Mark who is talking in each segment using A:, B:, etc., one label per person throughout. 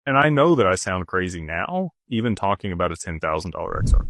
A: And I know that I sound crazy now, even talking about a $10,000 XR.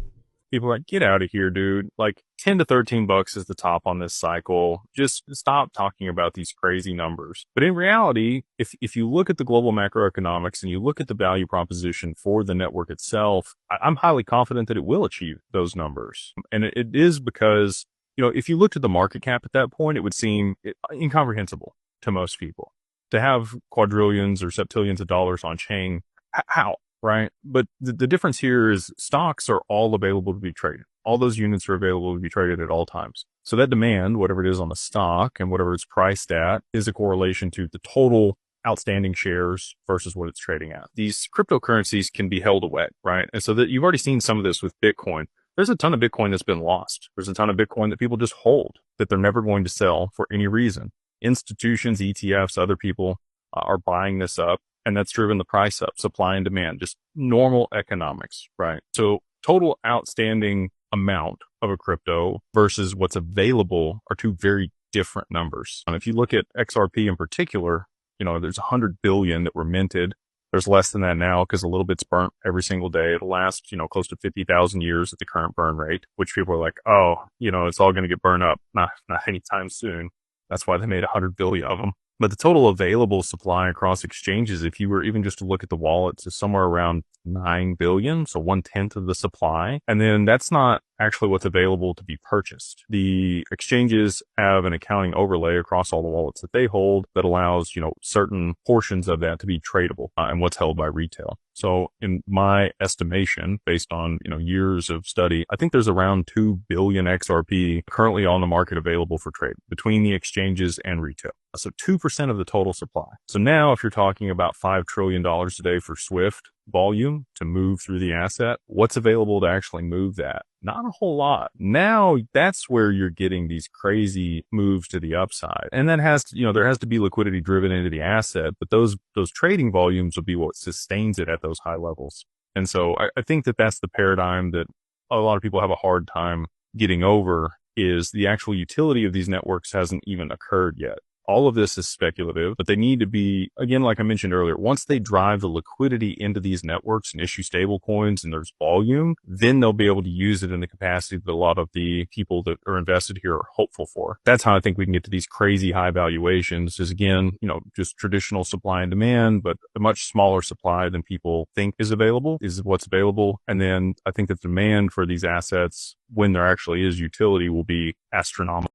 A: People are like, get out of here, dude. Like 10 to 13 bucks is the top on this cycle. Just stop talking about these crazy numbers. But in reality, if you look at the global macroeconomics and you look at the value proposition for the network itself, I'm highly confident that it will achieve those numbers. And it is because, if you looked at the market cap at that point, it would seem incomprehensible to most people to have quadrillions or septillions of dollars on chain. How? Right. But the difference here is stocks are all available to be traded. All those units are available to be traded at all times. So that demand, whatever it is on the stock and whatever it's priced at, is a correlation to the total outstanding shares versus what it's trading at. These cryptocurrencies can be held away, right? And so that you've already seen some of this with Bitcoin. There's a ton of Bitcoin that's been lost. There's a ton of Bitcoin that people just hold that they're never going to sell for any reason. Institutions, ETFs, other people are buying this up. And that's driven the price up, supply and demand, just normal economics, right? So total outstanding amount of a crypto versus what's available are two very different numbers. And if you look at XRP in particular, there's 100 billion that were minted. There's less than that now because a little bit's burnt every single day. It'll last, close to 50,000 years at the current burn rate, which people are like, oh, it's all going to get burned up. Not anytime soon. That's why they made 100 billion of them. But the total available supply across exchanges, if you were even just to look at the wallets, is somewhere around 9 billion. So 1/10 of the supply. And then that's not actually what's available to be purchased. The exchanges have an accounting overlay across all the wallets that they hold that allows, certain portions of that to be tradable and what's held by retail. So in my estimation, based on, years of study, I think there's around 2 billion XRP currently on the market available for trade between the exchanges and retail. So 2% of the total supply. So now if you're talking about $5 trillion a day for Swift volume to move through the asset, what's available to actually move that? Not a whole lot. Now that's where you're getting these crazy moves to the upside. And that has to, there has to be liquidity driven into the asset, but those trading volumes will be what sustains it at those high levels. And so I think that that's the paradigm that a lot of people have a hard time getting over, is the actual utility of these networks hasn't even occurred yet. All of this is speculative, but they need to be, again, like I mentioned earlier, once they drive the liquidity into these networks and issue stable coins and there's volume, then they'll be able to use it in the capacity that a lot of the people that are invested here are hopeful for. That's how I think we can get to these crazy high valuations, is again, just traditional supply and demand, but a much smaller supply than people think is available is what's available. And then I think that demand for these assets, when there actually is utility, will be astronomical.